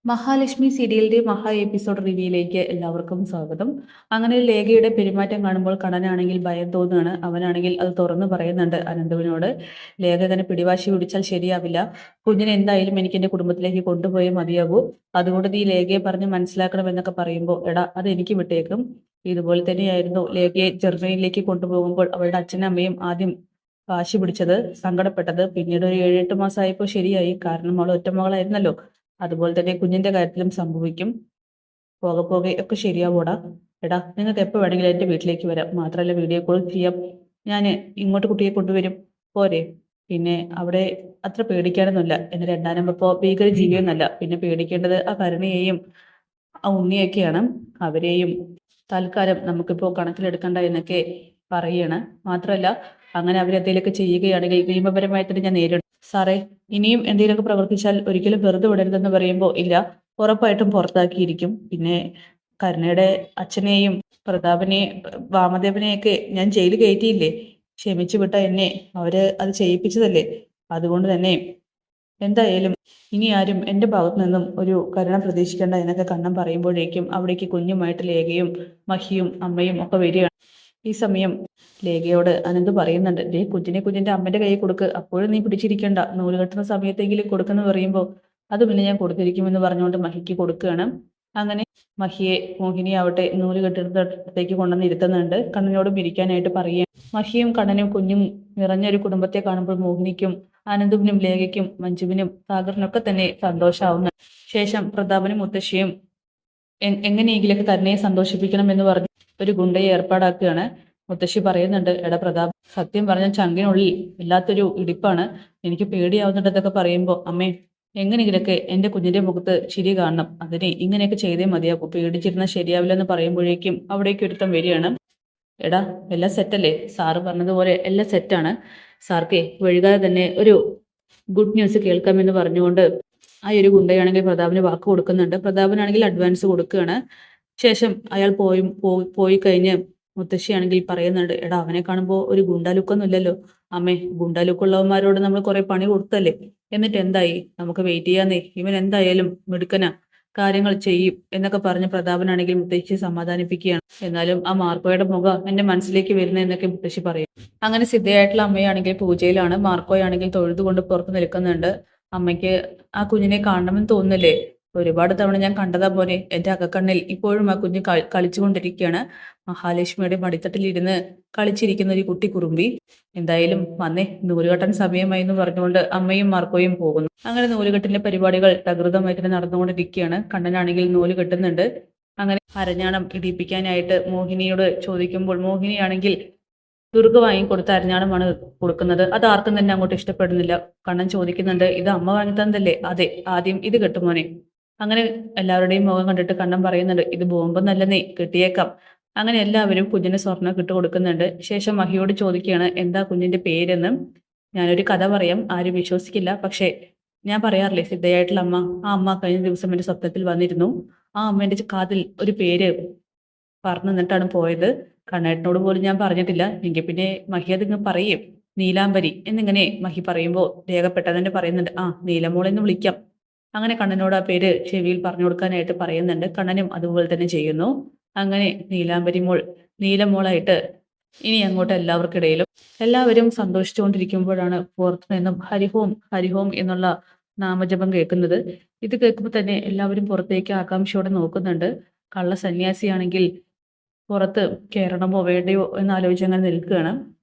മഹാലക്ഷ്മി സീരിയലിന്റെ മഹാ എപ്പിസോഡ് റിവ്യൂയിലേക്ക് എല്ലാവർക്കും സ്വാഗതം. അങ്ങനെ ലേഖയുടെ പെരുമാറ്റം കാണുമ്പോൾ കണ്ണനാണെങ്കിൽ ഭയം തോന്നുകയാണ്. അവനാണെങ്കിൽ അത് തുറന്നു പറയുന്നുണ്ട് അനന്തുവിനോട്. ലേഖ തന്നെ പിടിവാശി പിടിച്ചാൽ ശരിയാവില്ല. കുഞ്ഞിനെ എന്തായാലും എനിക്ക് എൻ്റെ കുടുംബത്തിലേക്ക് കൊണ്ടുപോയേ മതിയാകൂ. അതുകൊണ്ട് നീ ലേഖയെ പറഞ്ഞ് മനസ്സിലാക്കണം എന്നൊക്കെ പറയുമ്പോൾ, എടാ അത് എനിക്ക് വിട്ടേക്കും. ഇതുപോലെ തന്നെയായിരുന്നു ലേഖയെ ജർമ്മനിയിലേക്ക് കൊണ്ടുപോകുമ്പോൾ അവളുടെ അച്ഛനും അമ്മയും ആദ്യം വാശി പിടിച്ചത്, സങ്കടപ്പെട്ടത്. പിന്നീട് ഒരു 7-8 മാസമായപ്പോൾ ശരിയായി. കാരണം അവൾ ഒറ്റമകളായിരുന്നല്ലോ. അതുപോലെ തന്നെ കുഞ്ഞിന്റെ കാര്യത്തിലും സംഭവിക്കും. പോകെ പോകെ ഒക്കെ ശരിയാവൂടാ. എടാ നിങ്ങൾക്ക് എപ്പോൾ വേണമെങ്കിലും എൻ്റെ വീട്ടിലേക്ക് വരാം. മാത്രമല്ല വീഡിയോ കോൾ ചെയ്യാം. ഞാൻ ഇങ്ങോട്ട് കുട്ടിയെ കൊണ്ടുവരും. പോരെ? പിന്നെ അവിടെ അത്ര പേടിക്കാനൊന്നുമില്ല. എൻ്റെ രണ്ടാനമ്മ ഇപ്പോൾ ഭീകര ജീവിയൊന്നുമല്ല. പിന്നെ പേടിക്കേണ്ടത് ആ കരുണയെയും ആ ഉണ്ണിയൊക്കെയാണ്. അവരെയും തൽക്കാലം നമുക്കിപ്പോൾ കണക്കിലെടുക്കണ്ട എന്നൊക്കെ പറയാണ്. മാത്രമല്ല അങ്ങനെ അവരെന്തെങ്കിലുമൊക്കെ ചെയ്യുകയാണെങ്കിൽ നിയമപരമായി തന്നെ ഞാൻ നേരിടും. സാറേ, ഇനിയും എന്തെങ്കിലുമൊക്കെ പ്രവർത്തിച്ചാൽ ഒരിക്കലും വെറുതെ വിടരുതെന്ന് പറയുമ്പോൾ, ഇല്ല, ഉറപ്പായിട്ടും പുറത്താക്കിയിരിക്കും. പിന്നെ കരുണയുടെ അച്ഛനെയും പ്രതാപനെയും വാമദേവനെയൊക്കെ ഞാൻ ജയിലിൽ കയറ്റിയില്ലേ? ക്ഷമിച്ചു വിട്ട എന്നെ അവര് അത് ചെയ്യിപ്പിച്ചതല്ലേ? അതുകൊണ്ട് തന്നെ എന്തായാലും ഇനി ആരും എൻ്റെ ഭാഗത്തു നിന്നും ഒരു കരുണ പ്രതീക്ഷിക്കേണ്ട എന്നൊക്കെ കണ്ണൻ പറയുമ്പോഴേക്കും അവിടേക്ക് കുഞ്ഞുമായിട്ട് ലേഖയും മഹിയും അമ്മയും ഒക്കെ വരികയാണ്. ഈ സമയം ലേഖയോട് അനന്ത് പറയുന്നുണ്ട്, ദേ കുഞ്ഞിനെ കുഞ്ഞിന്റെ അമ്മന്റെ കയ്യിൽ കൊടുക്ക്. അപ്പോഴും നീ പിടിച്ചിരിക്കണ്ട. നൂല് കെട്ടുന്ന സമയത്തെങ്കിലും കൊടുക്കുന്നു പറയുമ്പോൾ, അത് പിന്നെ ഞാൻ കൊടുത്തിരിക്കുമെന്ന് പറഞ്ഞുകൊണ്ട് മഹിക്ക് കൊടുക്കുകയാണ്. അങ്ങനെ മഹിയെ മോഹിനി ആവട്ടെ നൂല് കെട്ടിടത്തേക്ക് കൊണ്ടുവന്ന് ഇരുത്തുന്നുണ്ട്. കണ്ണനോടും ഇരിക്കാനായിട്ട് പറയുക. മഹിയും കണ്ണനും കുഞ്ഞും നിറഞ്ഞൊരു കുടുംബത്തെ കാണുമ്പോൾ മോഹിനിക്കും അനന്തുവിനും ലേഖയ്ക്കും മഞ്ജുവിനും സാഗറിനൊക്കെ തന്നെ സന്തോഷമാവുന്നു. ശേഷം പ്രതാപനും മുത്തശ്ശിയും എങ്ങനെയെങ്കിലൊക്കെ കരുണയെ സന്തോഷിപ്പിക്കണം എന്ന് പറഞ്ഞ് ഒരു ഗുണ്ടയെ ഏർപ്പാടാക്കുകയാണ്. മുത്തശ്ശി പറയുന്നുണ്ട്, എടാ പ്രതാപ്, സത്യം പറഞ്ഞ ചങ്കിനുള്ളിൽ വല്ലാത്തൊരു ഇടിപ്പാണ്. എനിക്ക് പേടിയാവുന്നുണ്ടെന്നൊക്കെ പറയുമ്പോൾ, അമ്മേ, എങ്ങനെയെങ്കിലൊക്കെ എൻ്റെ കുഞ്ഞിന്റെ മുഖത്ത് ചിരി കാണണം. അതിനെ ഇങ്ങനെയൊക്കെ ചെയ്തേ മതിയാകും. പേടിച്ചിരുന്നാൽ ശരിയാവില്ല എന്ന് പറയുമ്പോഴേക്കും അവിടേക്ക് ഒരുത്തം വരികയാണ്. എടാ എല്ലാം സെറ്റല്ലേ? സാറ് പറഞ്ഞതുപോലെ എല്ലാം സെറ്റാണ്. സാർക്കേ വൈകാതെ തന്നെ ഒരു ഗുഡ് ന്യൂസ് കേൾക്കാമെന്ന് പറഞ്ഞുകൊണ്ട് ആ ഒരു ഗുണ്ടയാണെങ്കിൽ പ്രതാപന് വാക്ക് കൊടുക്കുന്നുണ്ട്. പ്രതാപനാണെങ്കിൽ അഡ്വാൻസ് കൊടുക്കുകയാണ്. ശേഷം അയാൾ പോയി കഴിഞ്ഞ് മുത്തശ്ശിയാണെങ്കിൽ പറയുന്നുണ്ട്, എടാ അവനെ കാണുമ്പോൾ ഒരു ഗുണ്ട ലുക്കൊന്നും ഇല്ലല്ലോ. അമ്മേ, ഗുണ്ട ലുക്കുള്ളവന്മാരോട് നമ്മൾ കുറെ പണി കൊടുത്തല്ലേ? എന്നിട്ട് എന്തായി? നമുക്ക് വെയിറ്റ് ചെയ്യാന്നേ. ഇവൻ എന്തായാലും മിടുക്കനാ, കാര്യങ്ങൾ ചെയ്യും എന്നൊക്കെ പറഞ്ഞ് പ്രതാപനാണെങ്കിൽ മുത്തശ്ശി സമാധാനിപ്പിക്കുകയാണ്. എന്നാലും ആ മാർക്കോയുടെ മുഖം എന്റെ മനസ്സിലേക്ക് വരുന്നത് എന്നൊക്കെ മുത്തശ്ശി പറയും. അങ്ങനെ സിദ്ധയായിട്ടുള്ള അമ്മയാണെങ്കിൽ പൂജയിലാണ്. മാർക്കോയാണെങ്കിൽ തൊഴുതുകൊണ്ട് പുറത്ത് നിൽക്കുന്നുണ്ട്. അമ്മയ്ക്ക് ആ കുഞ്ഞിനെ കാണണമെന്ന് തോന്നുന്നില്ലേ? ഒരുപാട് തവണ ഞാൻ കണ്ടതാ പോലെ എന്റെ അകക്കണ്ണിൽ ഇപ്പോഴും ആ കുഞ്ഞ് കളിച്ചുകൊണ്ടിരിക്കുകയാണ്. മഹാലക്ഷ്മിയുടെ മടിത്തട്ടിലിരുന്ന് കളിച്ചിരിക്കുന്ന ഒരു കുട്ടി കുറുമ്പി. എന്തായാലും വന്നേ, നൂലുകെട്ടാൻ സമയമായി എന്ന് പറഞ്ഞുകൊണ്ട് അമ്മയും മാർക്കോയും പോകുന്നു. അങ്ങനെ നൂലുകെട്ടിന്റെ പരിപാടികൾ തകൃതമായിട്ട് നടന്നുകൊണ്ടിരിക്കുകയാണ്. കണ്ണനാണെങ്കിൽ നൂല് കെട്ടുന്നുണ്ട്. അങ്ങനെ അരഞ്ഞാണം ഇടിപ്പിക്കാനായിട്ട് മോഹിനിയോട് ചോദിക്കുമ്പോൾ മോഹിനിയാണെങ്കിൽ ദുർഗ വാങ്ങിക്കൊടുത്ത അരഞ്ഞാണമാണ് കൊടുക്കുന്നത്. അത് ആർക്കും തന്നെ അങ്ങോട്ട് ഇഷ്ടപ്പെടുന്നില്ല. കണ്ണൻ ചോദിക്കുന്നുണ്ട്, ഇത് അമ്മ വാങ്ങി തന്നതല്ലേ? അതെ, ആദ്യം ഇത് കെട്ടുമോനെ. അങ്ങനെ എല്ലാവരുടെയും മുഖം കണ്ടിട്ട് കണ്ണൻ പറയുന്നുണ്ട്, ഇത് ബോംബൊന്നല്ലെന്നേ, കിട്ടിയേക്കാം. അങ്ങനെ എല്ലാവരും കുഞ്ഞിന് സ്വർണ്ണം ഇട്ട് കൊടുക്കുന്നുണ്ട്. ശേഷം മഹിയോട് ചോദിക്കുകയാണ്, എന്താ കുഞ്ഞിന്റെ പേരെന്ന്. ഞാനൊരു കഥ പറയാം, ആരും വിശ്വസിക്കില്ല. പക്ഷേ ഞാൻ പറയാറില്ലേ, സിദ്ധയായിട്ടുള്ള അമ്മ, ആ അമ്മ കഴിഞ്ഞ ദിവസം എൻ്റെ സ്വപ്നത്തിൽ വന്നിരുന്നു. ആ അമ്മേന്റെ കാതിൽ ഒരു പേര് പറഞ്ഞു നിന്നിട്ടാണ് പോയത്. കണ്ണേട്ടനോട് പോലും ഞാൻ പറഞ്ഞിട്ടില്ല. എങ്കിൽ പിന്നെ മഹി അതിങ്ങ് പറയും, നീലാംബരി എന്നിങ്ങനെ മഹി പറയുമ്പോൾ രേഖപ്പെട്ടത് തന്നെ പറയുന്നുണ്ട്, ആ നീലമോളെന്ന് വിളിക്കാം. അങ്ങനെ കണ്ണനോട് ആ പേര് ചെവിയിൽ പറഞ്ഞു കൊടുക്കാനായിട്ട് പറയുന്നുണ്ട്. കണ്ണനും അതുപോലെ തന്നെ ചെയ്യുന്നു. അങ്ങനെ നീലാംബരി മോൾ, നീലമോളായിട്ട് ഇനി അങ്ങോട്ട് എല്ലാവർക്കിടയിലും എല്ലാവരും സന്തോഷിച്ചുകൊണ്ടിരിക്കുമ്പോഴാണ് പുറത്തു നിന്നും ഹരിഹോം ഹരിഹോം എന്നുള്ള നാമജപം കേൾക്കുന്നത്. ഇത് കേൾക്കുമ്പോൾ തന്നെ എല്ലാവരും പുറത്തേക്ക് ആകാംക്ഷയോടെ നോക്കുന്നുണ്ട്. കള്ള സന്യാസിയാണെങ്കിൽ പുറത്ത് കയറണമോ വേണ്ടയോ എന്നാലോചിച്ച് അങ്ങനെ നിൽക്കുകയാണ്.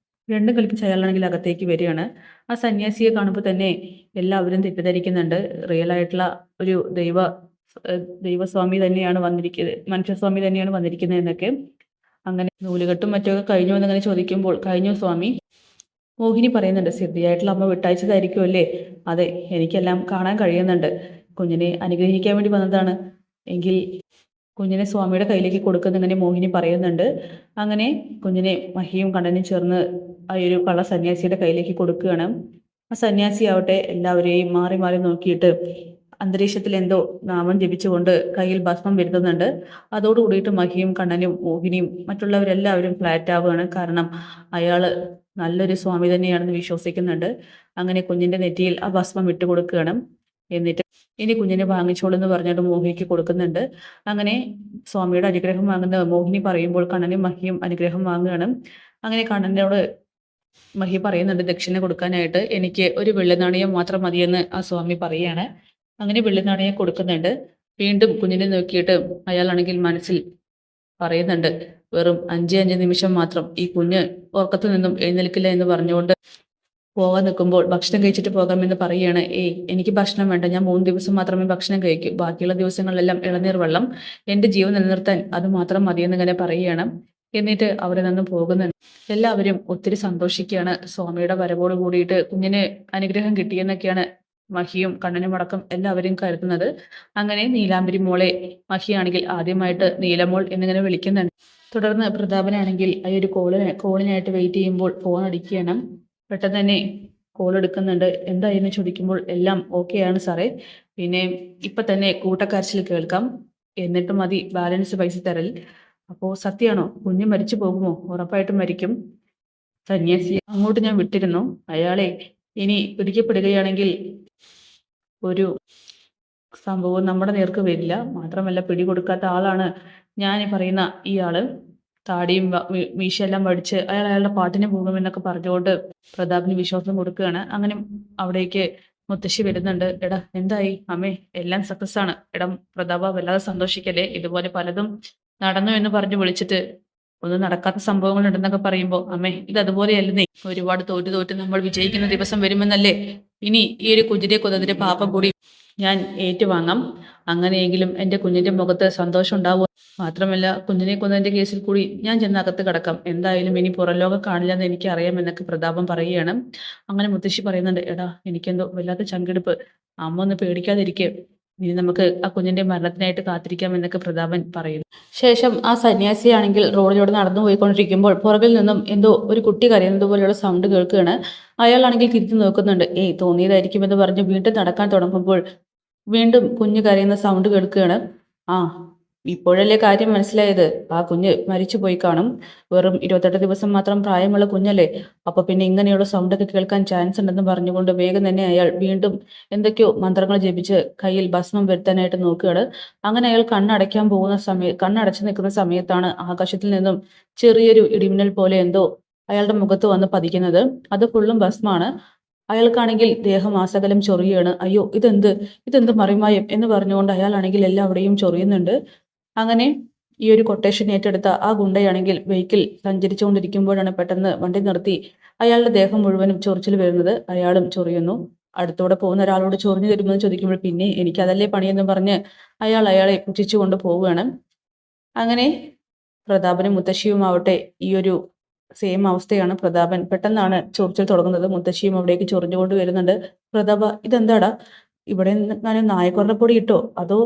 രണ്ടും കൽപ്പിച്ച് അയാളാണെങ്കിൽ അകത്തേക്ക് വരികയാണ്. ആ സന്യാസിയെ കാണുമ്പോൾ തന്നെ എല്ലാവരും തെറ്റിദ്ധരിക്കുന്നുണ്ട്. റിയൽ ആയിട്ടുള്ള ഒരു ദൈവസ്വാമി തന്നെയാണ് വന്നിരിക്കുന്നത്, മനുഷ്യസ്വാമി തന്നെയാണ് വന്നിരിക്കുന്നത് എന്നൊക്കെ. അങ്ങനെ നൂലുകെട്ടും മറ്റൊക്കെ കഴിഞ്ഞു എന്നങ്ങനെ ചോദിക്കുമ്പോൾ, കഴിഞ്ഞു സ്വാമി. മോഹിനി പറയുന്നുണ്ട്, സിദ്ധിയായിട്ടുള്ള അമ്മ വിട്ടയച്ചതായിരിക്കും അല്ലേ? അതെ, എനിക്കെല്ലാം കാണാൻ കഴിയുന്നുണ്ട്. കുഞ്ഞിനെ അനുഗ്രഹിക്കാൻ വേണ്ടി വന്നതാണ്. എങ്കിൽ കുഞ്ഞിനെ സ്വാമിയുടെ കയ്യിലേക്ക് കൊടുക്കുന്നിങ്ങനെ മോഹിനി പറയുന്നുണ്ട്. അങ്ങനെ കുഞ്ഞിനെ മഹിയും കണ്ണനും ചേർന്ന് ആ ഒരു കള്ള സന്യാസിയുടെ കയ്യിലേക്ക് കൊടുക്കുകയാണ്. ആ സന്യാസി ആവട്ടെ എല്ലാവരെയും മാറി മാറി നോക്കിയിട്ട് അന്തരീക്ഷത്തിൽ എന്തോ നാമം ജപിച്ചുകൊണ്ട് കയ്യിൽ ഭസ്മം വരുത്തുന്നുണ്ട്. അതോടുകൂടിയിട്ട് മഹിയും കണ്ണനും മോഹിനിയും മറ്റുള്ളവരെല്ലാവരും ഫ്ലാറ്റ് ആവുകയാണ്. കാരണം അയാള് നല്ലൊരു സ്വാമി തന്നെയാണെന്ന് വിശ്വസിക്കുന്നുണ്ട്. അങ്ങനെ കുഞ്ഞിന്റെ നെറ്റിയിൽ ആ ഭസ്മം ഇട്ട് കൊടുക്കുകയാണ്. എന്നിട്ട് ഇനി കുഞ്ഞിനെ വാങ്ങിച്ചോളൂ എന്ന് പറഞ്ഞിട്ട് മോഹിനിക്ക് കൊടുക്കുന്നുണ്ട്. അങ്ങനെ സ്വാമിയുടെ അനുഗ്രഹം വാങ്ങുന്ന മോഹിനി പറയുമ്പോൾ കണ്ണനും മഹിയും അനുഗ്രഹം വാങ്ങുകയാണ്. അങ്ങനെ കണ്ണനോട് മഹി പറയുന്നുണ്ട് ദക്ഷിണ കൊടുക്കാനായിട്ട് എനിക്ക് ഒരു വെള്ളി നാണയം മാത്രം മതിയെന്ന് ആ സ്വാമി പറയുകയാണ്. അങ്ങനെ വെള്ളി നാണയം കൊടുക്കുന്നുണ്ട്. വീണ്ടും കുഞ്ഞിനെ നോക്കിയിട്ട് അയാളാണെങ്കിൽ മനസ്സിൽ പറയുന്നുണ്ട്, വെറും 5 നിമിഷം മാത്രം ഈ കുഞ്ഞ് ഉറക്കത്തു നിന്നും എഴുന്നേൽക്കില്ല എന്ന് പറഞ്ഞുകൊണ്ട് പോകാൻ നിൽക്കുമ്പോൾ ഭക്ഷണം കഴിച്ചിട്ട് പോകാമെന്ന് പറയുകയാണ്. ഏയ് എനിക്ക് ഭക്ഷണം വേണ്ട, ഞാൻ 3 ദിവസം മാത്രമേ ഭക്ഷണം കഴിക്കൂ, ബാക്കിയുള്ള ദിവസങ്ങളിലെല്ലാം ഇളനീർ വെള്ളം, എൻ്റെ ജീവൻ നിലനിർത്താൻ അത് മാത്രം മതിയെന്ന് ഇങ്ങനെ പറയുകയാണ്. എന്നിട്ട് അവിടെ നിന്ന് പോകുന്നുണ്ട്. എല്ലാവരും ഒത്തിരി സന്തോഷിക്കുകയാണ്. സ്വാമിയുടെ വരവോട് കൂടിയിട്ട് കുഞ്ഞിന് അനുഗ്രഹം കിട്ടിയെന്നൊക്കെയാണ് മഹിയും കണ്ണനും അടക്കം എല്ലാവരും കരുതുന്നത്. അങ്ങനെ നീലാംബരി മോളെ മഹിയാണെങ്കിൽ ആദ്യമായിട്ട് നീലമോൾ എന്നിങ്ങനെ വിളിക്കുന്നുണ്ട്. തുടർന്ന് പ്രതാപനാണെങ്കിൽ ആ ഒരു കോളിനായിട്ട് വെയിറ്റ് ചെയ്യുമ്പോൾ ഫോൺ അടിക്കുകയാണ്. പെട്ടെന്ന് തന്നെ കോൾ എടുക്കുന്നുണ്ട്. എന്തായിരുന്നു ചോദിക്കുമ്പോൾ എല്ലാം ഓക്കെയാണ് സാറേ, പിന്നെ ഇപ്പം തന്നെ കൂട്ടക്കരച്ചിൽ കേൾക്കാം, എന്നിട്ട് മതി ബാലൻസ് പൈസ തരൽ. അപ്പോൾ സത്യമാണോ, കുഞ്ഞ് മരിച്ചു പോകുമോ? ഉറപ്പായിട്ടും മരിക്കും. സന്യാസി അങ്ങോട്ട് ഞാൻ വിട്ടിരുന്നു, അയാളെ ഇനി പിടിക്കപ്പെടുകയാണെങ്കിൽ ഒരു സംഭവം നമ്മുടെ നേർക്ക് വരില്ല. മാത്രമല്ല പിടികൊടുക്കാത്ത ആളാണ് ഞാൻ പറയുന്ന ഇയാള്. താടിയും മീശയെല്ലാം വടിച്ച് അയാളുടെ പാട്ടിന് പോകുമെന്നൊക്കെ പറഞ്ഞുകൊണ്ട് പ്രതാപിന് വിശ്വാസം കൊടുക്കുകയാണ്. അങ്ങനെ അവിടേക്ക് മുത്തശ്ശി വരുന്നുണ്ട്. എടാ എന്തായി അമ്മേ, എല്ലാം സക്സസ് ആണ്. എടാ പ്രതാപ, വല്ലാതെ സന്തോഷിക്കല്ലേ, ഇതുപോലെ പലതും നടന്നു എന്ന് പറഞ്ഞ് വിളിച്ചിട്ട് ഒന്നും നടക്കാത്ത സംഭവങ്ങൾ ഉണ്ടെന്നൊക്കെ പറയുമ്പോൾ, അമ്മേ ഇത് അതുപോലെയല്ലെന്നേ, ഒരുപാട് തോറ്റ് തോറ്റ് നമ്മൾ വിജയിക്കുന്ന ദിവസം വരുമെന്നല്ലേ, ഇനി ഈ ഒരു കുതിരെ കൊന്നതിന്റെ പാപം കൂടി ഞാൻ ഏറ്റുവാങ്ങാം. അങ്ങനെയെങ്കിലും എൻ്റെ കുഞ്ഞിൻ്റെ മുഖത്ത് സന്തോഷം ഉണ്ടാവും. മാത്രമല്ല കുഞ്ഞിനെ കൊന്നതിൻ്റെ കേസിൽ കൂടി ഞാൻ ചെന്ന് അകത്ത് കിടക്കാം. എന്തായാലും ഇനി പുറം ലോകം കാണില്ലെന്ന് എനിക്ക് അറിയാമെന്നൊക്കെ പ്രതാപം പറയുകയാണ്. അങ്ങനെ മുത്തശ്ശി പറയുന്നുണ്ട്, എടാ എനിക്കെന്തോ വല്ലാത്ത ചങ്കെടുപ്പ്, അമ്മ ഒന്ന് പേടിക്കാതിരിക്കുക, ഇനി നമുക്ക് ആ കുഞ്ഞിൻ്റെ മരണത്തിനായിട്ട് കാത്തിരിക്കാം എന്നൊക്കെ പ്രതാപൻ പറയുന്നു. ശേഷം ആ സന്യാസിയാണെങ്കിൽ റോഡിലൂടെ നടന്നു പോയിക്കൊണ്ടിരിക്കുമ്പോൾ പുറകിൽ നിന്നും എന്തോ ഒരു കുട്ടി കരയുന്നത് പോലെയുള്ള സൗണ്ട് കേൾക്കുകയാണ്. അയാളാണെങ്കിൽ തിരിഞ്ഞു നോക്കുന്നുണ്ട്. ഏയ് തോന്നിയതായിരിക്കുമെന്ന് പറഞ്ഞ് വീണ്ടും നടക്കാൻ തുടങ്ങുമ്പോൾ വീണ്ടും കുഞ്ഞ് കരയുന്ന സൗണ്ട് കേൾക്കുകയാണ്. ആ, ഇപ്പോഴല്ലേ കാര്യം മനസ്സിലായത്, ആ കുഞ്ഞ് മരിച്ചുപോയി കാണും. വെറും 28 ദിവസം മാത്രം പ്രായമുള്ള കുഞ്ഞല്ലേ, അപ്പൊ പിന്നെ ഇങ്ങനെയുള്ള സൗണ്ടൊക്കെ കേൾക്കാൻ ചാൻസ് ഉണ്ടെന്ന് പറഞ്ഞുകൊണ്ട് വേഗം തന്നെ അയാൾ വീണ്ടും എന്തൊക്കെയോ മന്ത്രങ്ങൾ ജപിച്ച് കയ്യിൽ ഭസ്മം വരുത്താനായിട്ട് നോക്കുകയാണ്. അങ്ങനെ അയാൾ കണ്ണടച്ചു നിൽക്കുന്ന സമയത്താണ് ആകാശത്തിൽ നിന്നും ചെറിയൊരു ഇടിമിന്നൽ പോലെ എന്തോ അയാളുടെ മുഖത്ത് വന്ന് പതിക്കുന്നത്. അത് ഫുള്ളും ഭസ്മാണ്. അയാൾക്കാണെങ്കിൽ ദേഹമാസകലം ചൊറിയാണ്. അയ്യോ ഇതെന്ത് മറിമായം എന്ന് പറഞ്ഞുകൊണ്ട് അയാളാണെങ്കിൽ എല്ലാവിടെയും ചൊറിയുന്നുണ്ട്. അങ്ങനെ ഈ ഒരു കൊട്ടേഷൻ ഏറ്റെടുത്ത ആ ഗുണ്ടയാണെങ്കിൽ വെഹിക്കിൾ സഞ്ചരിച്ചുകൊണ്ടിരിക്കുമ്പോഴാണ് പെട്ടെന്ന് വണ്ടി നിർത്തി അയാളുടെ ദേഹം മുഴുവനും ചൊറിച്ചിൽ വരുന്നത്. അയാളും ചൊറിയുന്നു. അടുത്തൂടെ പോകുന്ന ഒരാളോട് ചൊറിഞ്ഞു തരുമെന്ന് ചോദിക്കുമ്പോൾ പിന്നെ എനിക്കതല്ലേ പണിയെന്ന് പറഞ്ഞ് അയാളെ പുച്ഛിച്ചു കൊണ്ട് പോവുകയാണ്. അങ്ങനെ പ്രതാപനും മുത്തശ്ശിയുമാവട്ടെ ഈ ഒരു സെയിം അവസ്ഥയാണ്. പ്രതാപൻ പെട്ടെന്നാണ് ചൊറിച്ചിൽ തുടങ്ങുന്നത്. മുത്തശ്ശിയും അവിടേക്ക് ചൊറിഞ്ഞുകൊണ്ട് വരുന്നുണ്ട്. പ്രതാപ, ഇതെന്താടാ, ഇവിടെ ഞാൻ നായക്കൊറ പൊടി ഇട്ടോ അതോ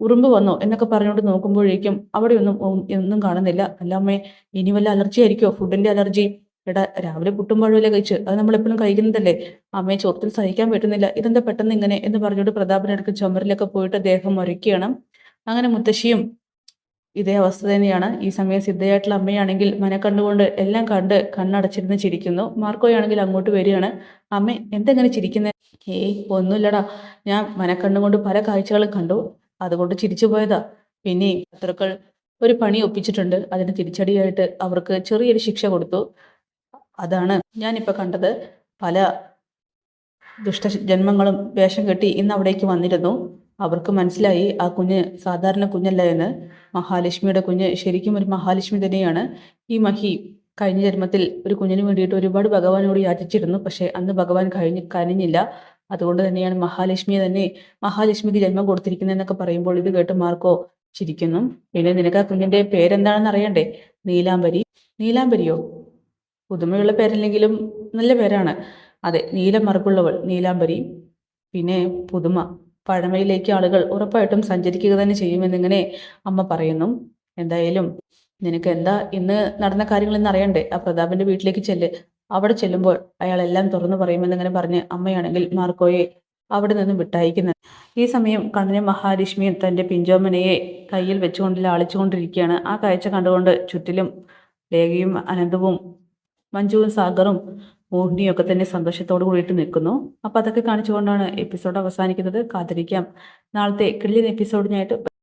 ഉറുമ്പ് വന്നോ എന്നൊക്കെ പറഞ്ഞുകൊണ്ട് നോക്കുമ്പോഴേക്കും അവിടെ ഒന്നും കാണുന്നില്ല. അല്ല അമ്മേ, ഇനി വല്ല അലർജി ആയിരിക്കോ, ഫുഡിന്റെ അലർജി? എടാ രാവിലെ പുട്ടും പഴമല്ലേ കഴിച്ച്, അത് നമ്മൾ എപ്പോഴും കഴിക്കുന്നതല്ലേ. അമ്മയെ ചൊറിച്ചിൽ സഹിക്കാൻ പറ്റുന്നില്ല, ഇതെന്താ പെട്ടെന്ന് ഇങ്ങനെ എന്ന് പറഞ്ഞുകൊണ്ട് പ്രതാപനെടുക്ക് ചുമരിലൊക്കെ പോയിട്ട് ദേഹം മുരയ്ക്കുകയാണ്. അങ്ങനെ മുത്തശ്ശിയും ഇതേ അവസ്ഥ തന്നെയാണ്. ഈ സമയം സിദ്ധയായിട്ടുള്ള അമ്മയാണെങ്കിൽ മനക്കണ്ണുകൊണ്ട് എല്ലാം കണ്ട് കണ്ണടച്ചിരുന്ന് ചിരിക്കുന്നു. മാർക്കോയാണെങ്കിൽ അങ്ങോട്ട് വരികയാണ്. അമ്മ എന്തെങ്ങനെ ചിരിക്കുന്നത്? ഏയ് ഒന്നുമില്ലടാ, ഞാൻ മനക്കണ്ണുകൊണ്ട് പല കാഴ്ചകളും കണ്ടു, അതുകൊണ്ട് ചിരിച്ചു പോയതാ. പിന്നെ ശത്രുക്കൾ ഒരു പണി ഒപ്പിച്ചിട്ടുണ്ട്, അതിന് തിരിച്ചടിയായിട്ട് അവർക്ക് ചെറിയൊരു ശിക്ഷ കൊടുത്തു. അതാണ് ഞാനിപ്പോൾ കണ്ടത്. പല ദുഷ്ടജന്മങ്ങളും വേഷം കെട്ടി ഇന്ന് അവിടേക്ക് വന്നിരുന്നു. അവർക്ക് മനസ്സിലായി ആ കുഞ്ഞ് സാധാരണ കുഞ്ഞല്ല എന്ന്. മഹാലക്ഷ്മിയുടെ കുഞ്ഞ് ശരിക്കും ഒരു മഹാലക്ഷ്മി തന്നെയാണ്. ഈ മഹി കഴിഞ്ഞ ജന്മത്തിൽ ഒരു കുഞ്ഞിന് വേണ്ടിയിട്ട് ഒരുപാട് ഭഗവാനോട് യാചിച്ചിരുന്നു. പക്ഷേ അന്ന് ഭഗവാൻ കനിഞ്ഞില്ല. അതുകൊണ്ട് തന്നെയാണ് മഹാലക്ഷ്മിക്ക് ജന്മം കൊടുത്തിരിക്കുന്നതെന്നൊക്കെ പറയുമ്പോൾ ഇത് കേട്ട് മാർക്കോ ചിരിക്കുന്നു. പിന്നെ നിനക്ക് ആ കുഞ്ഞിന്റെ പേരെന്താണെന്ന് അറിയണ്ടേ? നീലാംബരി. നീലാംബരിയോ? പുതുമയുള്ള പേരല്ലെങ്കിലും നല്ല പേരാണ്. അതെ, നീലമറുകുള്ളവൾ നീലാംബരി. പിന്നെ പുതുമ, പഴമയിലേക്ക് ആളുകൾ ഉറപ്പായിട്ടും സഞ്ചരിക്കുക തന്നെ ചെയ്യുമെന്നിങ്ങനെ അമ്മ പറയുന്നു. എന്തായാലും നിനക്ക് എന്താ ഇന്ന് നടന്ന കാര്യങ്ങൾ ഇന്ന് അറിയണ്ടേ? ആ പ്രതാപന്റെ വീട്ടിലേക്ക് ചെല്ല്. അവിടെ ചെല്ലുമ്പോൾ അയാൾ എല്ലാം തുറന്നു പറയുമെന്നിങ്ങനെ പറഞ്ഞ് അമ്മയാണെങ്കിൽ മാർക്കോയെ അവിടെ നിന്നും വിട്ടയക്കുന്നത്. ഈ സമയം കണ്ണനും മഹാലക്ഷ്മിയും തൻ്റെ പിഞ്ചോമനയെ കയ്യിൽ വെച്ചുകൊണ്ട് ലാളിച്ചുകൊണ്ടിരിക്കുകയാണ്. ആ കാഴ്ച കണ്ടുകൊണ്ട് ചുറ്റിലും ലേഖയും അനന്തവും മഞ്ജുവും സാഗറും മോഹിനിയും ഒക്കെ തന്നെ സന്തോഷത്തോടു കൂടിയിട്ട് നിൽക്കുന്നു. അപ്പോൾ അതൊക്കെ കാണിച്ചുകൊണ്ടാണ് എപ്പിസോഡ് അവസാനിക്കുന്നത്. കാത്തിരിക്കാം നാളത്തെ കിടിലൻ എപ്പിസോഡിനായിട്ട്.